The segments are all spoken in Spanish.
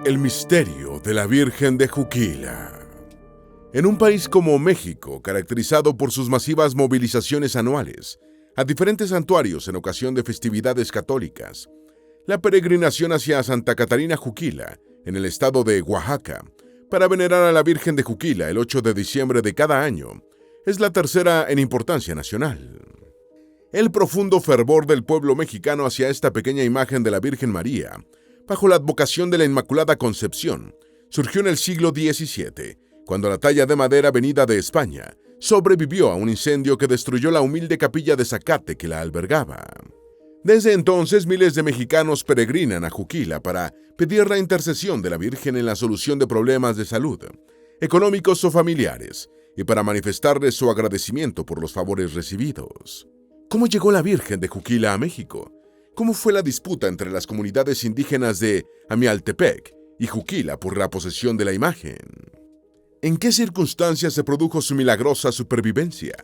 El misterio de la Virgen de Juquila. En un país como México, caracterizado por sus masivas movilizaciones anuales a diferentes santuarios en ocasión de festividades católicas, la peregrinación hacia Santa Catarina Juquila, en el estado de Oaxaca, para venerar a la Virgen de Juquila el 8 de diciembre de cada año, es la tercera en importancia nacional. El profundo fervor del pueblo mexicano hacia esta pequeña imagen de la Virgen María, bajo la advocación de la Inmaculada Concepción, surgió en el siglo XVII, cuando la talla de madera venida de España sobrevivió a un incendio que destruyó la humilde capilla de zacate que la albergaba. Desde entonces, miles de mexicanos peregrinan a Juquila para pedir la intercesión de la Virgen en la solución de problemas de salud, económicos o familiares, y para manifestarle su agradecimiento por los favores recibidos. ¿Cómo llegó la Virgen de Juquila a México? ¿Cómo fue la disputa entre las comunidades indígenas de Amialtepec y Juquila por la posesión de la imagen? ¿En qué circunstancias se produjo su milagrosa supervivencia?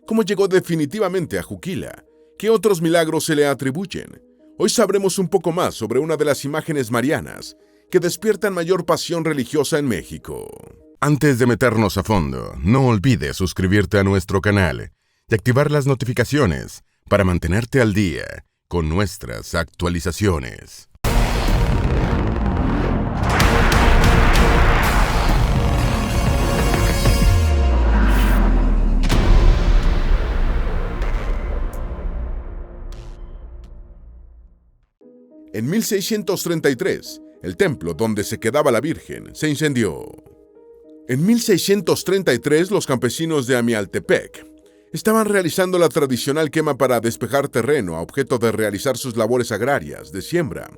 ¿Cómo llegó definitivamente a Juquila? ¿Qué otros milagros se le atribuyen? Hoy sabremos un poco más sobre una de las imágenes marianas que despiertan mayor pasión religiosa en México. Antes de meternos a fondo, no olvides suscribirte a nuestro canal y activar las notificaciones para mantenerte al día con nuestras actualizaciones. En 1633, el templo donde se quedaba la Virgen se incendió. En 1633, los campesinos de Amialtepec estaban realizando la tradicional quema para despejar terreno a objeto de realizar sus labores agrarias de siembra,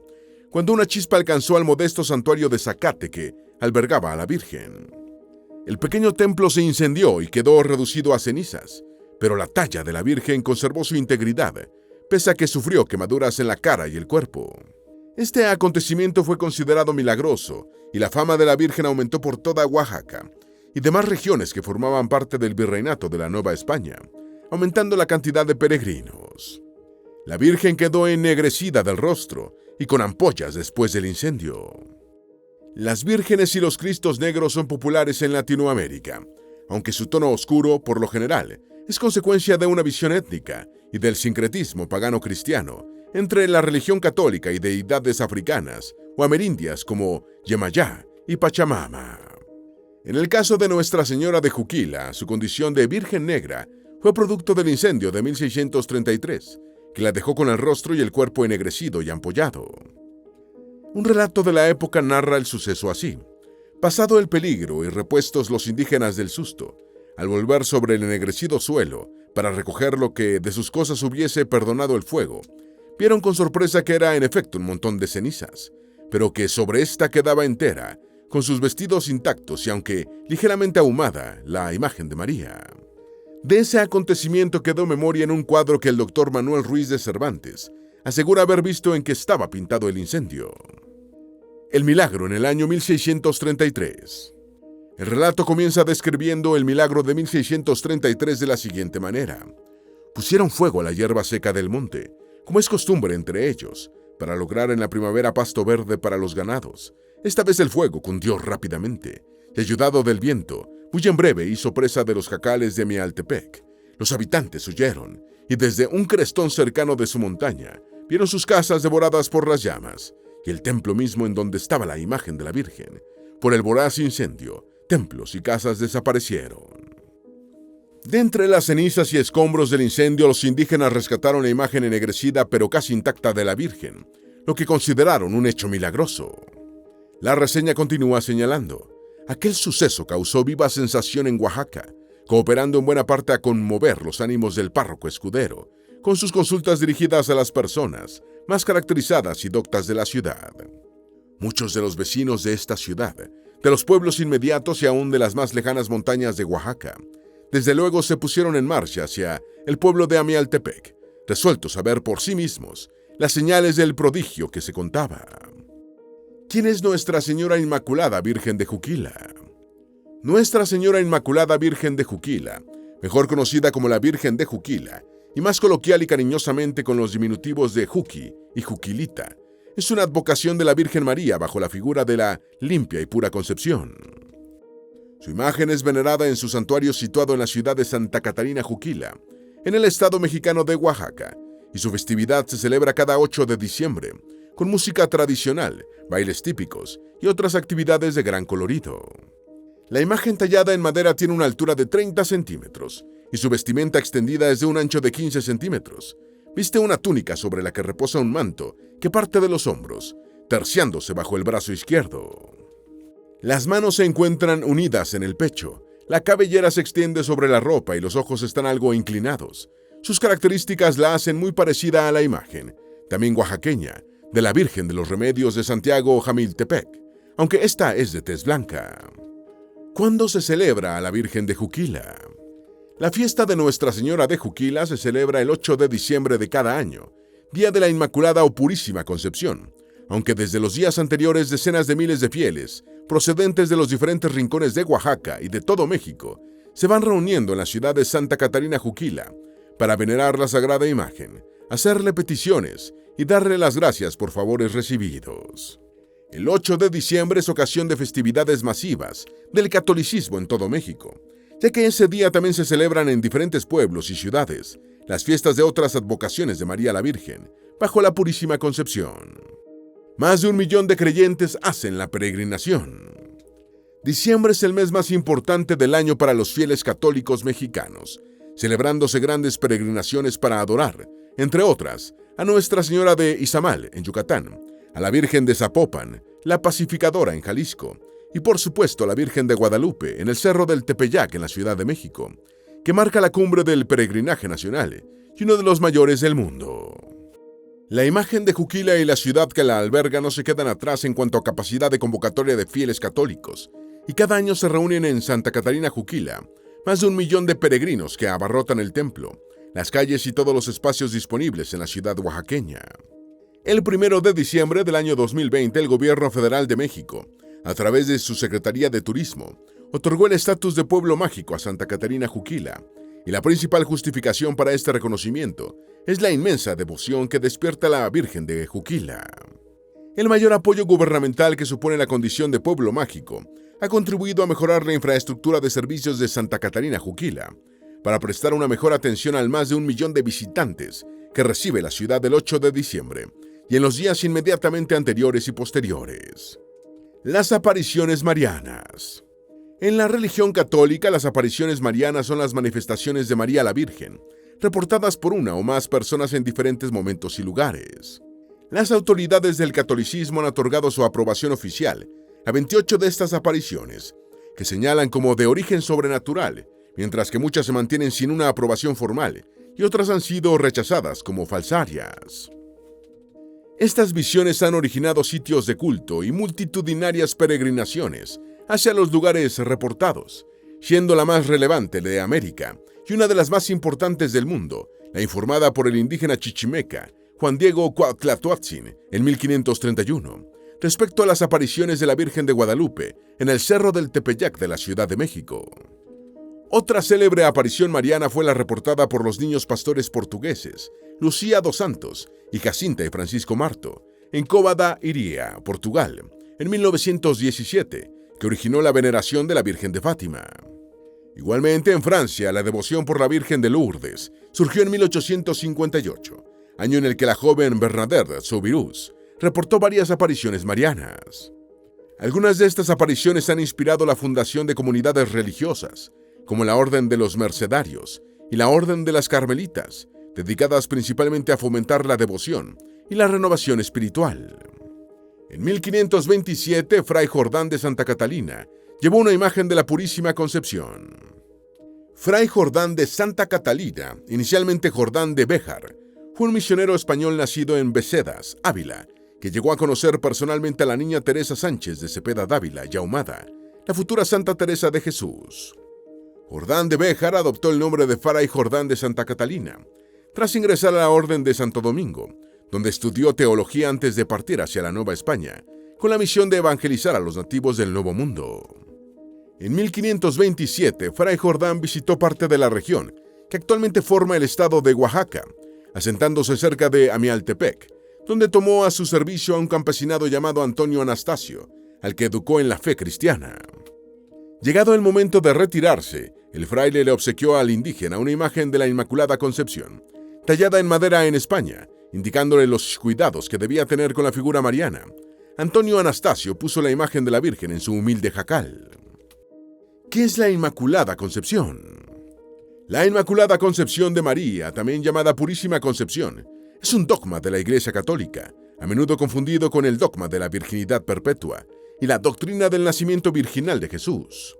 cuando una chispa alcanzó al modesto santuario de zacate que albergaba a la Virgen. El pequeño templo se incendió y quedó reducido a cenizas, pero la talla de la Virgen conservó su integridad, pese a que sufrió quemaduras en la cara y el cuerpo. Este acontecimiento fue considerado milagroso y la fama de la Virgen aumentó por toda Oaxaca y demás regiones que formaban parte del virreinato de la Nueva España, aumentando la cantidad de peregrinos. La Virgen quedó ennegrecida del rostro y con ampollas después del incendio. Las vírgenes y los cristos negros son populares en Latinoamérica, aunque su tono oscuro, por lo general, es consecuencia de una visión étnica y del sincretismo pagano-cristiano entre la religión católica y deidades africanas o amerindias como Yemayá y Pachamama. En el caso de Nuestra Señora de Juquila, su condición de Virgen Negra fue producto del incendio de 1633, que la dejó con el rostro y el cuerpo ennegrecido y ampollado. Un relato de la época narra el suceso así. Pasado el peligro y repuestos los indígenas del susto, al volver sobre el ennegrecido suelo para recoger lo que de sus cosas hubiese perdonado el fuego, vieron con sorpresa que era en efecto un montón de cenizas, pero que sobre esta quedaba entera, con sus vestidos intactos y aunque ligeramente ahumada, la imagen de María. De ese acontecimiento quedó memoria en un cuadro que el doctor Manuel Ruiz de Cervantes asegura haber visto en que estaba pintado el incendio. El milagro en el año 1633. El relato comienza describiendo el milagro de 1633 de la siguiente manera. Pusieron fuego a la hierba seca del monte, como es costumbre entre ellos, para lograr en la primavera pasto verde para los ganados. Esta vez el fuego cundió rápidamente, y ayudado del viento, muy en breve hizo presa de los jacales de Amialtepec. Los habitantes huyeron, y desde un crestón cercano de su montaña, vieron sus casas devoradas por las llamas, y el templo mismo en donde estaba la imagen de la Virgen. Por el voraz incendio, templos y casas desaparecieron. De entre las cenizas y escombros del incendio, los indígenas rescataron la imagen ennegrecida pero casi intacta de la Virgen, lo que consideraron un hecho milagroso. La reseña continúa señalando, aquel suceso causó viva sensación en Oaxaca, cooperando en buena parte a conmover los ánimos del párroco escudero, con sus consultas dirigidas a las personas más caracterizadas y doctas de la ciudad. Muchos de los vecinos de esta ciudad, de los pueblos inmediatos y aún de las más lejanas montañas de Oaxaca, desde luego se pusieron en marcha hacia el pueblo de Amialtepec, resueltos a ver por sí mismos las señales del prodigio que se contaba. ¿Quién es Nuestra Señora Inmaculada Virgen de Juquila? Nuestra Señora Inmaculada Virgen de Juquila, mejor conocida como la Virgen de Juquila, y más coloquial y cariñosamente con los diminutivos de Juqui y Juquilita, es una advocación de la Virgen María bajo la figura de la limpia y pura Concepción. Su imagen es venerada en su santuario situado en la ciudad de Santa Catarina Juquila, en el estado mexicano de Oaxaca, y su festividad se celebra cada 8 de diciembre, con música tradicional, bailes típicos y otras actividades de gran colorido. La imagen tallada en madera tiene una altura de 30 centímetros y su vestimenta extendida es de un ancho de 15 centímetros. Viste una túnica sobre la que reposa un manto que parte de los hombros, terciándose bajo el brazo izquierdo. Las manos se encuentran unidas en el pecho, la cabellera se extiende sobre la ropa y los ojos están algo inclinados. Sus características la hacen muy parecida a la imagen, también oaxaqueña, de la Virgen de los Remedios de Santiago Jamiltepec, aunque esta es de tez blanca. ¿Cuándo se celebra a la Virgen de Juquila? La fiesta de Nuestra Señora de Juquila se celebra el 8 de diciembre de cada año, Día de la Inmaculada o Purísima Concepción, aunque desde los días anteriores decenas de miles de fieles, procedentes de los diferentes rincones de Oaxaca y de todo México, se van reuniendo en la ciudad de Santa Catarina Juquila para venerar la sagrada imagen, hacerle peticiones y darle las gracias por favores recibidos. El 8 de diciembre es ocasión de festividades masivas del catolicismo en todo México, ya que ese día también se celebran en diferentes pueblos y ciudades las fiestas de otras advocaciones de María la Virgen, bajo la Purísima Concepción. Más de 1 millón de creyentes hacen la peregrinación. Diciembre es el mes más importante del año para los fieles católicos mexicanos, celebrándose grandes peregrinaciones para adorar, entre otras, a Nuestra Señora de Izamal, en Yucatán, a la Virgen de Zapopan, la Pacificadora, en Jalisco, y por supuesto a la Virgen de Guadalupe, en el Cerro del Tepeyac, en la Ciudad de México, que marca la cumbre del peregrinaje nacional y uno de los mayores del mundo. La imagen de Juquila y la ciudad que la alberga no se quedan atrás en cuanto a capacidad de convocatoria de fieles católicos, y cada año se reúnen en Santa Catarina Juquila más de 1 millón de peregrinos que abarrotan el templo, las calles y todos los espacios disponibles en la ciudad oaxaqueña. El 1 de diciembre del año 2020, el Gobierno Federal de México, a través de su Secretaría de Turismo, otorgó el estatus de pueblo mágico a Santa Catarina Juquila, y la principal justificación para este reconocimiento es la inmensa devoción que despierta la Virgen de Juquila. El mayor apoyo gubernamental que supone la condición de pueblo mágico ha contribuido a mejorar la infraestructura de servicios de Santa Catarina Juquila, para prestar una mejor atención al más de 1 millón de visitantes que recibe la ciudad del 8 de diciembre y en los días inmediatamente anteriores y posteriores. Las apariciones marianas. En la religión católica, las apariciones marianas son las manifestaciones de María la Virgen, reportadas por una o más personas en diferentes momentos y lugares. Las autoridades del catolicismo han otorgado su aprobación oficial a 28 de estas apariciones, que señalan como de origen sobrenatural, mientras que muchas se mantienen sin una aprobación formal y otras han sido rechazadas como falsarias. Estas visiones han originado sitios de culto y multitudinarias peregrinaciones hacia los lugares reportados, siendo la más relevante de América y una de las más importantes del mundo, la informada por el indígena chichimeca Juan Diego Cuauhtlatoatzin en 1531, respecto a las apariciones de la Virgen de Guadalupe en el Cerro del Tepeyac de la Ciudad de México. Otra célebre aparición mariana fue la reportada por los niños pastores portugueses, Lucía dos Santos y Jacinta y Francisco Marto, en Cova da Iria, Portugal, en 1917, que originó la veneración de la Virgen de Fátima. Igualmente en Francia, la devoción por la Virgen de Lourdes surgió en 1858, año en el que la joven Bernadette Soubirous reportó varias apariciones marianas. Algunas de estas apariciones han inspirado la fundación de comunidades religiosas, como la Orden de los Mercedarios y la Orden de las Carmelitas, dedicadas principalmente a fomentar la devoción y la renovación espiritual. En 1527, Fray Jordán de Santa Catalina llevó una imagen de la Purísima Concepción. Fray Jordán de Santa Catalina, inicialmente Jordán de Béjar, fue un misionero español nacido en Becedas, Ávila, que llegó a conocer personalmente a la niña Teresa Sánchez de Cepeda Dávila y Ahumada, la futura Santa Teresa de Jesús. Jordán de Béjar adoptó el nombre de Fray Jordán de Santa Catalina, tras ingresar a la Orden de Santo Domingo, donde estudió teología antes de partir hacia la Nueva España, con la misión de evangelizar a los nativos del Nuevo Mundo. En 1527, Fray Jordán visitó parte de la región, que actualmente forma el estado de Oaxaca, asentándose cerca de Amialtepec, donde tomó a su servicio a un campesinado llamado Antonio Anastasio, al que educó en la fe cristiana. Llegado el momento de retirarse, el fraile le obsequió al indígena una imagen de la Inmaculada Concepción, tallada en madera en España, indicándole los cuidados que debía tener con la figura mariana. Antonio Anastasio puso la imagen de la Virgen en su humilde jacal. ¿Qué es la Inmaculada Concepción? La Inmaculada Concepción de María, también llamada Purísima Concepción, es un dogma de la Iglesia Católica, a menudo confundido con el dogma de la virginidad perpetua y la doctrina del nacimiento virginal de Jesús.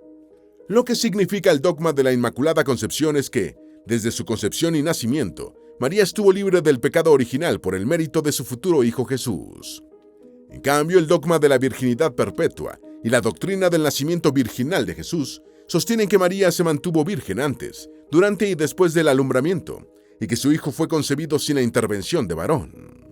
Lo que significa el dogma de la Inmaculada Concepción es que, desde su concepción y nacimiento, María estuvo libre del pecado original por el mérito de su futuro Hijo Jesús. En cambio, el dogma de la virginidad perpetua y la doctrina del nacimiento virginal de Jesús sostienen que María se mantuvo virgen antes, durante y después del alumbramiento, y que su Hijo fue concebido sin la intervención de varón.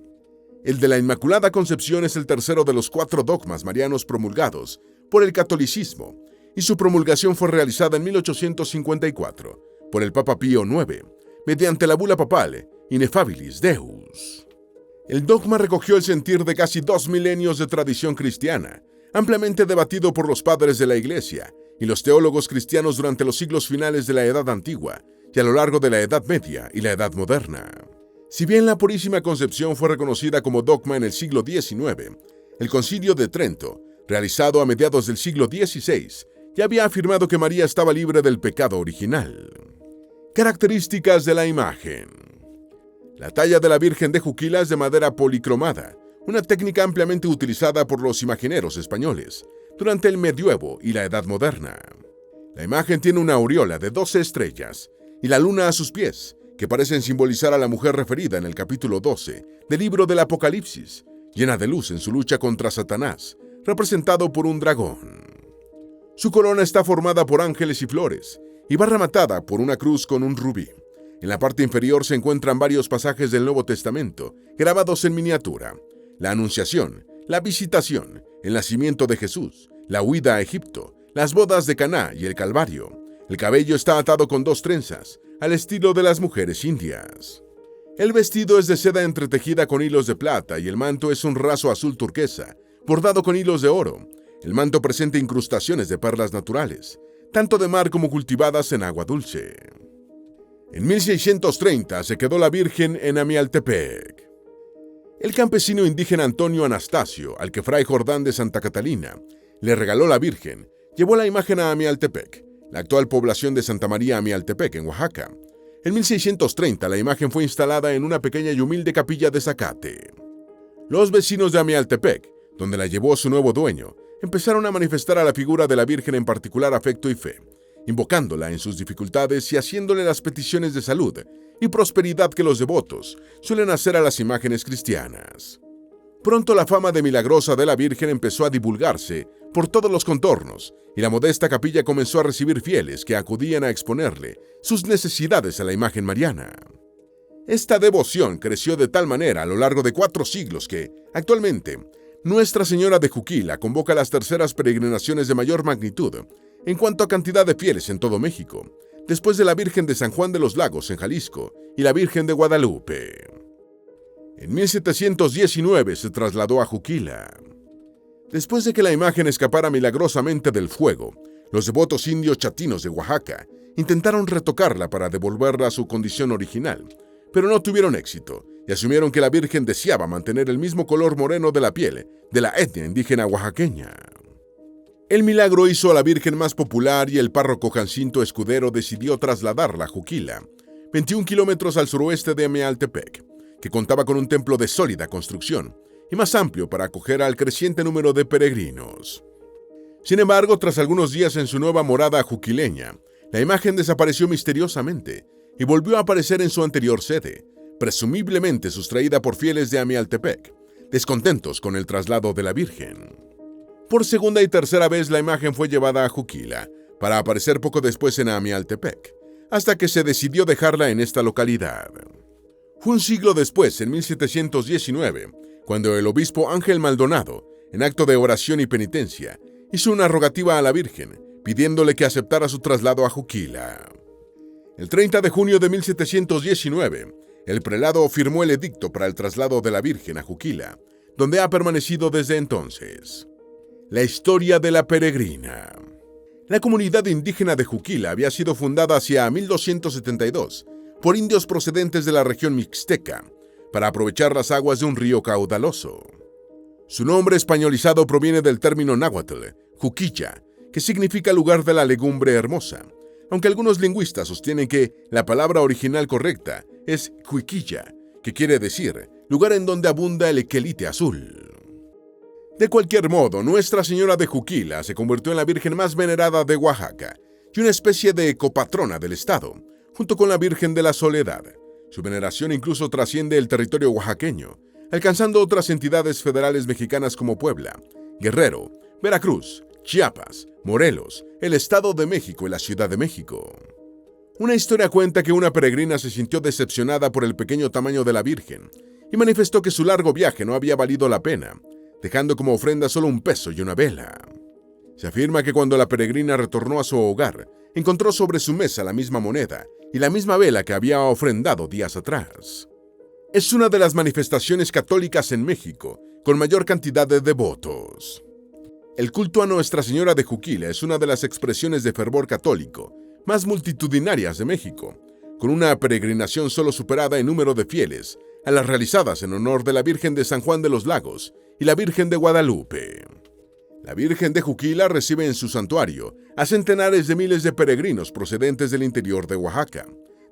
El de la Inmaculada Concepción es el tercero de los 4 dogmas marianos promulgados por el catolicismo, y su promulgación fue realizada en 1854 por el Papa Pío IX, mediante la bula papal Ineffabilis Deus. El dogma recogió el sentir de casi 2 milenios de tradición cristiana, ampliamente debatido por los padres de la Iglesia y los teólogos cristianos durante los siglos finales de la Edad Antigua y a lo largo de la Edad Media y la Edad Moderna. Si bien la Purísima Concepción fue reconocida como dogma en el siglo XIX, el Concilio de Trento, realizado a mediados del siglo XVI, ya había afirmado que María estaba libre del pecado original. Características de la imagen. La talla de la Virgen de Juquila es de madera policromada, una técnica ampliamente utilizada por los imagineros españoles durante el Medioevo y la Edad Moderna. La imagen tiene una aureola de 12 estrellas y la luna a sus pies, que parecen simbolizar a la mujer referida en el capítulo 12 del libro del Apocalipsis, llena de luz en su lucha contra Satanás, representado por un dragón. Su corona está formada por ángeles y flores, y va rematada por una cruz con un rubí. En la parte inferior se encuentran varios pasajes del Nuevo Testamento, grabados en miniatura: la Anunciación, la Visitación, el nacimiento de Jesús, la huida a Egipto, las bodas de Caná y el Calvario. El cabello está atado con 2 trenzas, al estilo de las mujeres indias. El vestido es de seda entretejida con hilos de plata y el manto es un raso azul turquesa, bordado con hilos de oro. El manto presenta incrustaciones de perlas naturales, tanto de mar como cultivadas en agua dulce. En 1630 se quedó la Virgen en Amialtepec. El campesino indígena Antonio Anastasio, al que Fray Jordán de Santa Catalina le regaló la Virgen, llevó la imagen a Amialtepec, la actual población de Santa María Amialtepec, en Oaxaca. En 1630 la imagen fue instalada en una pequeña y humilde capilla de zacate. Los vecinos de Amialtepec, donde la llevó su nuevo dueño, empezaron a manifestar a la figura de la Virgen en particular afecto y fe, invocándola en sus dificultades y haciéndole las peticiones de salud y prosperidad que los devotos suelen hacer a las imágenes cristianas. Pronto la fama de milagrosa de la Virgen empezó a divulgarse por todos los contornos, y la modesta capilla comenzó a recibir fieles que acudían a exponerle sus necesidades a la imagen mariana. Esta devoción creció de tal manera a lo largo de 4 siglos que, actualmente, Nuestra Señora de Juquila convoca las terceras peregrinaciones de mayor magnitud en cuanto a cantidad de fieles en todo México, después de la Virgen de San Juan de los Lagos en Jalisco y la Virgen de Guadalupe. En 1719 se trasladó a Juquila. Después de que la imagen escapara milagrosamente del fuego, los devotos indios chatinos de Oaxaca intentaron retocarla para devolverla a su condición original, pero no tuvieron éxito y asumieron que la Virgen deseaba mantener el mismo color moreno de la piel de la etnia indígena oaxaqueña. El milagro hizo a la Virgen más popular y el párroco Jacinto Escudero decidió trasladarla a Juquila, 21 kilómetros al suroeste de Amialtepec, que contaba con un templo de sólida construcción y más amplio para acoger al creciente número de peregrinos. Sin embargo, tras algunos días en su nueva morada juquileña, la imagen desapareció misteriosamente y volvió a aparecer en su anterior sede, presumiblemente sustraída por fieles de Amialtepec, descontentos con el traslado de la Virgen. Por segunda y tercera vez la imagen fue llevada a Juquila, para aparecer poco después en Amialtepec, hasta que se decidió dejarla en esta localidad. Fue un siglo después, en 1719, cuando el obispo Ángel Maldonado, en acto de oración y penitencia, hizo una rogativa a la Virgen, pidiéndole que aceptara su traslado a Juquila. El 30 de junio de 1719, el prelado firmó el edicto para el traslado de la Virgen a Juquila, donde ha permanecido desde entonces. La historia de la peregrina. La comunidad indígena de Juquila había sido fundada hacia 1272 por indios procedentes de la región mixteca para aprovechar las aguas de un río caudaloso. Su nombre españolizado proviene del término náhuatl, Juquilla, que significa lugar de la legumbre hermosa, aunque algunos lingüistas sostienen que la palabra original correcta es Juquilla, que quiere decir lugar en donde abunda el equelite azul. De cualquier modo, Nuestra Señora de Juquila se convirtió en la Virgen más venerada de Oaxaca y una especie de copatrona del estado, junto con la Virgen de la Soledad. Su veneración incluso trasciende el territorio oaxaqueño, alcanzando otras entidades federales mexicanas como Puebla, Guerrero, Veracruz, Chiapas, Morelos, el Estado de México y la Ciudad de México. Una historia cuenta que una peregrina se sintió decepcionada por el pequeño tamaño de la Virgen y manifestó que su largo viaje no había valido la pena, dejando como ofrenda solo un peso y una vela. Se afirma que cuando la peregrina retornó a su hogar, encontró sobre su mesa la misma moneda y la misma vela que había ofrendado días atrás. Es una de las manifestaciones católicas en México con mayor cantidad de devotos. El culto a Nuestra Señora de Juquila es una de las expresiones de fervor católico más multitudinarias de México, con una peregrinación solo superada en número de fieles a las realizadas en honor de la Virgen de San Juan de los Lagos y la Virgen de Guadalupe. La Virgen de Juquila recibe en su santuario a centenares de miles de peregrinos procedentes del interior de Oaxaca,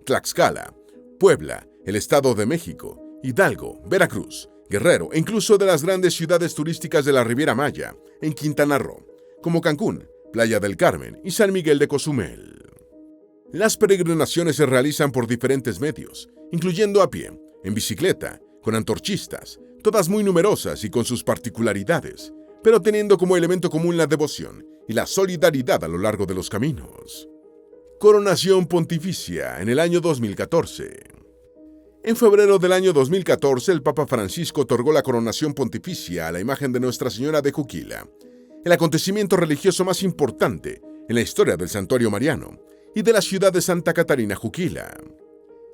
Tlaxcala, Puebla, el Estado de México, Hidalgo, Veracruz, Guerrero e incluso de las grandes ciudades turísticas de la Riviera Maya, en Quintana Roo, como Cancún, Playa del Carmen y San Miguel de Cozumel. Las peregrinaciones se realizan por diferentes medios, incluyendo a pie, en bicicleta, con antorchistas, todas muy numerosas y con sus particularidades, pero teniendo como elemento común la devoción y la solidaridad a lo largo de los caminos. Coronación pontificia en el año 2014. En febrero del año 2014, el Papa Francisco otorgó la coronación pontificia a la imagen de Nuestra Señora de Juquila, el acontecimiento religioso más importante en la historia del santuario mariano y de la ciudad de Santa Catarina, Juquila.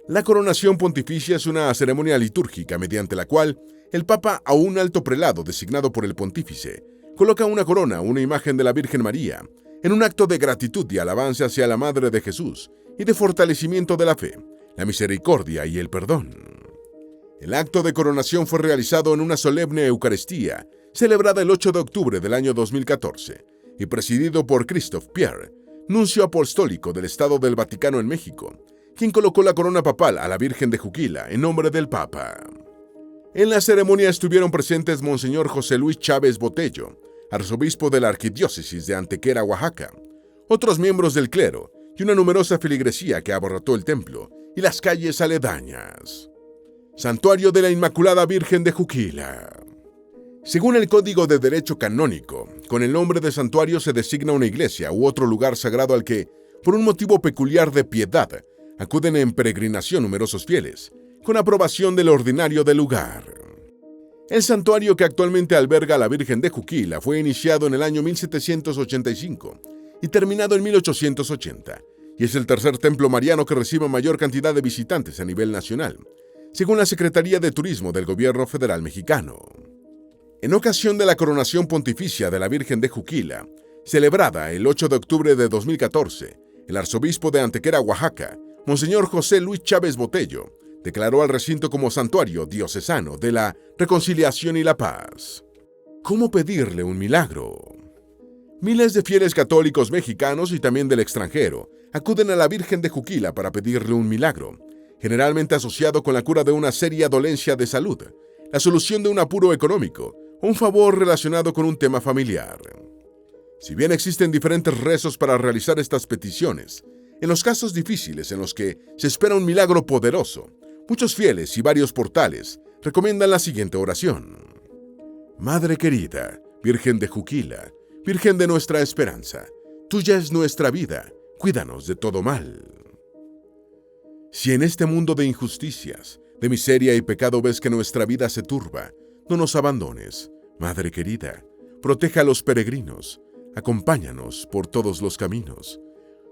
La coronación pontificia es una ceremonia litúrgica mediante la cual el Papa a un alto prelado designado por el pontífice coloca una corona o una imagen de la Virgen María en un acto de gratitud y alabanza hacia la Madre de Jesús y de fortalecimiento de la fe, la misericordia y el perdón. El acto de coronación fue realizado en una solemne Eucaristía celebrada el 8 de octubre del año 2014 y presidido por Christophe Pierre, nuncio apostólico del Estado del Vaticano en México, quien colocó la corona papal a la Virgen de Juquila en nombre del Papa. En la ceremonia estuvieron presentes Monseñor José Luis Chávez Botello, arzobispo de la Arquidiócesis de Antequera, Oaxaca, otros miembros del clero y una numerosa feligresía que abarrotó el templo y las calles aledañas. Santuario de la Inmaculada Virgen de Juquila. Según el Código de Derecho Canónico, con el nombre de santuario se designa una iglesia u otro lugar sagrado al que, por un motivo peculiar de piedad, acuden en peregrinación numerosos fieles, con aprobación del ordinario del lugar. El santuario que actualmente alberga a la Virgen de Juquila fue iniciado en el año 1785 y terminado en 1880, y es el tercer templo mariano que recibe mayor cantidad de visitantes a nivel nacional, según la Secretaría de Turismo del Gobierno Federal Mexicano. En ocasión de la coronación pontificia de la Virgen de Juquila, celebrada el 8 de octubre de 2014, el arzobispo de Antequera, Oaxaca, Monseñor José Luis Chávez Botello, declaró al recinto como santuario diocesano de la reconciliación y la paz. ¿Cómo pedirle un milagro? Miles de fieles católicos mexicanos y también del extranjero acuden a la Virgen de Juquila para pedirle un milagro, generalmente asociado con la cura de una seria dolencia de salud, la solución de un apuro económico o un favor relacionado con un tema familiar. Si bien existen diferentes rezos para realizar estas peticiones, en los casos difíciles en los que se espera un milagro poderoso, muchos fieles y varios portales recomiendan la siguiente oración. Madre querida, Virgen de Juquila, Virgen de nuestra esperanza, tuya es nuestra vida, cuídanos de todo mal. Si en este mundo de injusticias, de miseria y pecado ves que nuestra vida se turba, no nos abandones, Madre querida, proteja a los peregrinos, acompáñanos por todos los caminos,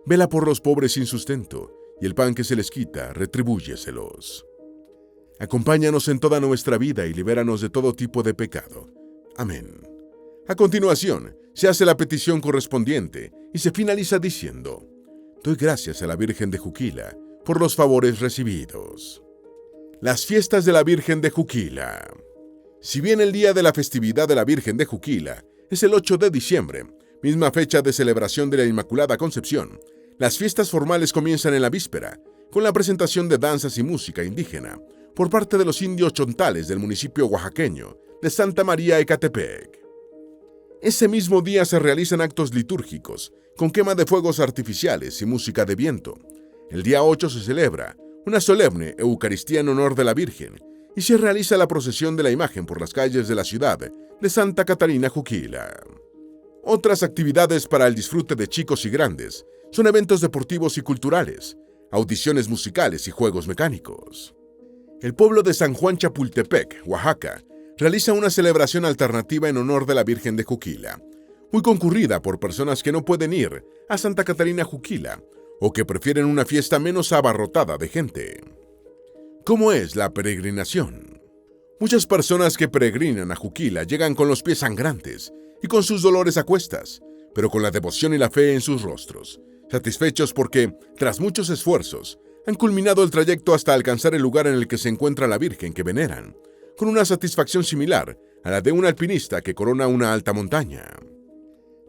vela por los pobres sin sustento, y el pan que se les quita, retribúyeselos. Acompáñanos en toda nuestra vida y libéranos de todo tipo de pecado. Amén. A continuación, se hace la petición correspondiente y se finaliza diciendo: doy gracias a la Virgen de Juquila por los favores recibidos. Las fiestas de la Virgen de Juquila. Si bien el día de la festividad de la Virgen de Juquila es el 8 de diciembre, misma fecha de celebración de la Inmaculada Concepción, las fiestas formales comienzan en la víspera, con la presentación de danzas y música indígena por parte de los indios chontales del municipio oaxaqueño de Santa María Ecatepec. Ese mismo día se realizan actos litúrgicos, con quema de fuegos artificiales y música de viento. El día 8 se celebra una solemne Eucaristía en honor de la Virgen y se realiza la procesión de la imagen por las calles de la ciudad de Santa Catarina Juquila. Otras actividades para el disfrute de chicos y grandes son eventos deportivos y culturales, audiciones musicales y juegos mecánicos. El pueblo de San Juan Chapultepec, Oaxaca, realiza una celebración alternativa en honor de la Virgen de Juquila, muy concurrida por personas que no pueden ir a Santa Catarina Juquila o que prefieren una fiesta menos abarrotada de gente. ¿Cómo es la peregrinación? Muchas personas que peregrinan a Juquila llegan con los pies sangrantes y con sus dolores a cuestas, pero con la devoción y la fe en sus rostros, satisfechos porque, tras muchos esfuerzos, han culminado el trayecto hasta alcanzar el lugar en el que se encuentra la Virgen que veneran, con una satisfacción similar a la de un alpinista que corona una alta montaña.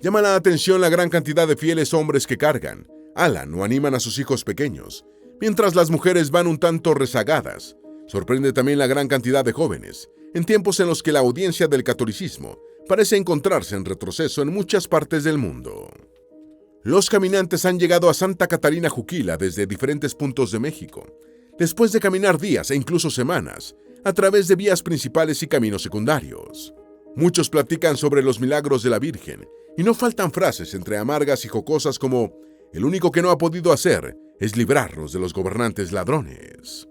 Llama la atención la gran cantidad de fieles hombres que cargan, alan o animan a sus hijos pequeños, mientras las mujeres van un tanto rezagadas. Sorprende también la gran cantidad de jóvenes, en tiempos en los que la audiencia del catolicismo parece encontrarse en retroceso en muchas partes del mundo. Los caminantes han llegado a Santa Catarina Juquila desde diferentes puntos de México, después de caminar días e incluso semanas a través de vías principales y caminos secundarios. Muchos platican sobre los milagros de la Virgen y no faltan frases entre amargas y jocosas como: el único que no ha podido hacer es librarlos de los gobernantes ladrones.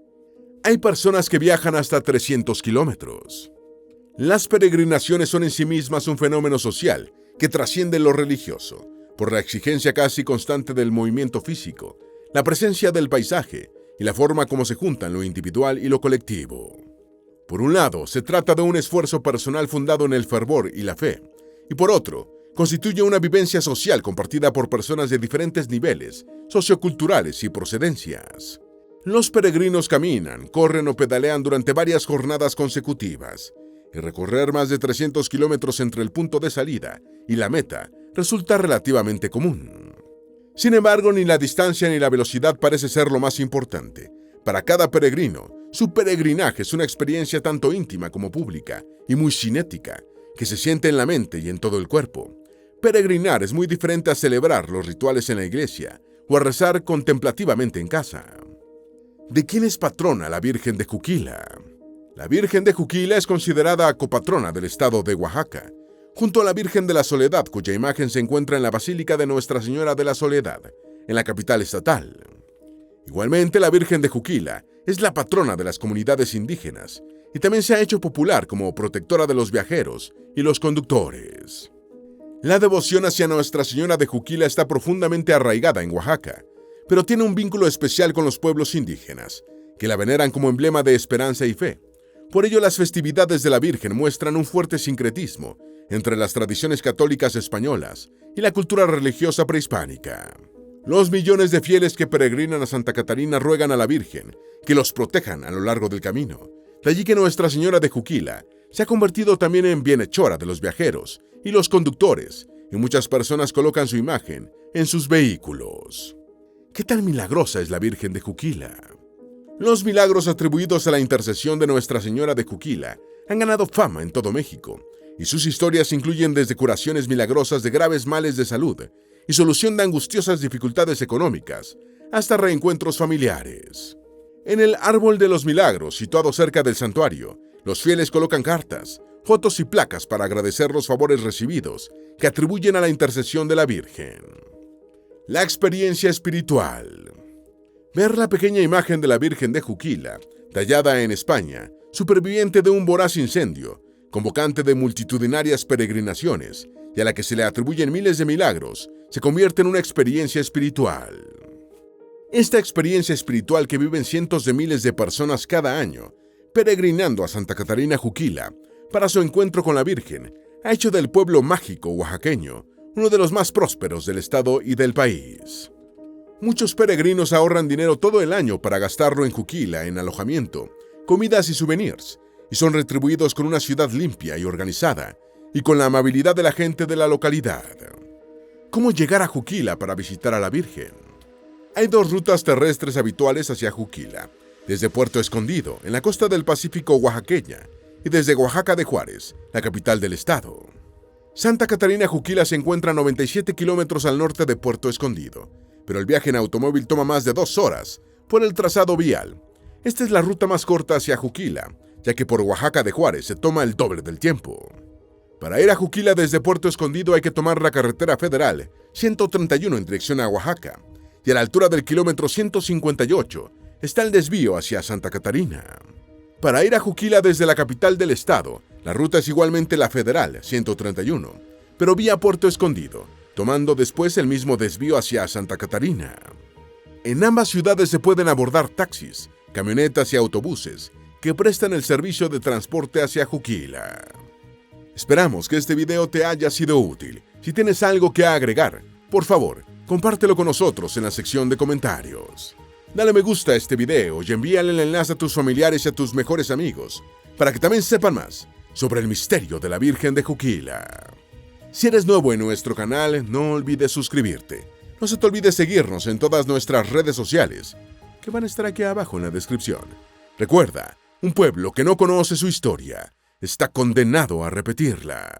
Hay personas que viajan hasta 300 kilómetros. Las peregrinaciones son en sí mismas un fenómeno social que trasciende lo religioso, por la exigencia casi constante del movimiento físico, la presencia del paisaje y la forma como se juntan lo individual y lo colectivo. Por un lado, se trata de un esfuerzo personal fundado en el fervor y la fe, y por otro, constituye una vivencia social compartida por personas de diferentes niveles socioculturales y procedencias. Los peregrinos caminan, corren o pedalean durante varias jornadas consecutivas, y recorrer más de 300 kilómetros entre el punto de salida y la meta resulta relativamente común. Sin embargo, ni la distancia ni la velocidad parece ser lo más importante. Para cada peregrino, su peregrinaje es una experiencia tanto íntima como pública y muy cinética, que se siente en la mente y en todo el cuerpo. Peregrinar es muy diferente a celebrar los rituales en la iglesia o a rezar contemplativamente en casa. ¿De quién es patrona la Virgen de Juquila? La Virgen de Juquila es considerada copatrona del estado de Oaxaca, junto a la Virgen de la Soledad, cuya imagen se encuentra en la Basílica de Nuestra Señora de la Soledad, en la capital estatal. Igualmente, la Virgen de Juquila es la patrona de las comunidades indígenas y también se ha hecho popular como protectora de los viajeros y los conductores. La devoción hacia Nuestra Señora de Juquila está profundamente arraigada en Oaxaca, pero tiene un vínculo especial con los pueblos indígenas, que la veneran como emblema de esperanza y fe. Por ello, las festividades de la Virgen muestran un fuerte sincretismo entre las tradiciones católicas españolas y la cultura religiosa prehispánica. Los millones de fieles que peregrinan a Santa Catarina ruegan a la Virgen que los protejan a lo largo del camino. De allí que Nuestra Señora de Juquila se ha convertido también en bienhechora de los viajeros y los conductores, y muchas personas colocan su imagen en sus vehículos. ¿Qué tan milagrosa es la Virgen de Juquila? Los milagros atribuidos a la intercesión de Nuestra Señora de Juquila han ganado fama en todo México, y sus historias incluyen desde curaciones milagrosas de graves males de salud y solución de angustiosas dificultades económicas, hasta reencuentros familiares. En el Árbol de los Milagros, situado cerca del santuario, los fieles colocan cartas, fotos y placas para agradecer los favores recibidos que atribuyen a la intercesión de la Virgen. La experiencia espiritual. Ver la pequeña imagen de la Virgen de Juquila, tallada en España, superviviente de un voraz incendio, convocante de multitudinarias peregrinaciones y a la que se le atribuyen miles de milagros, se convierte en una experiencia espiritual. Esta experiencia espiritual que viven cientos de miles de personas cada año peregrinando a Santa Catarina Juquila para su encuentro con la Virgen, ha hecho del pueblo mágico oaxaqueño uno de los más prósperos del estado y del país. Muchos peregrinos ahorran dinero todo el año para gastarlo en Juquila, en alojamiento, comidas y souvenirs, y son retribuidos con una ciudad limpia y organizada, y con la amabilidad de la gente de la localidad. ¿Cómo llegar a Juquila para visitar a la Virgen? Hay dos rutas terrestres habituales hacia Juquila, desde Puerto Escondido, en la costa del Pacífico oaxaqueña, y desde Oaxaca de Juárez, la capital del estado. Santa Catarina Juquila se encuentra a 97 kilómetros al norte de Puerto Escondido, pero el viaje en automóvil toma más de 2 horas por el trazado vial. Esta es la ruta más corta hacia Juquila, ya que por Oaxaca de Juárez se toma el doble del tiempo. Para ir a Juquila desde Puerto Escondido hay que tomar la carretera federal 131 en dirección a Oaxaca, y a la altura del kilómetro 158 está el desvío hacia Santa Catarina. Para ir a Juquila desde la capital del estado, la ruta es igualmente la federal 131, pero vía Puerto Escondido, tomando después el mismo desvío hacia Santa Catarina. En ambas ciudades se pueden abordar taxis, camionetas y autobuses que prestan el servicio de transporte hacia Juquila. Esperamos que este video te haya sido útil. Si tienes algo que agregar, por favor, compártelo con nosotros en la sección de comentarios. Dale me gusta a este video y envíale el enlace a tus familiares y a tus mejores amigos, para que también sepan más sobre el misterio de la Virgen de Juquila. Si eres nuevo en nuestro canal, no olvides suscribirte. No se te olvide seguirnos en todas nuestras redes sociales, que van a estar aquí abajo en la descripción. Recuerda, un pueblo que no conoce su historia está condenado a repetirla.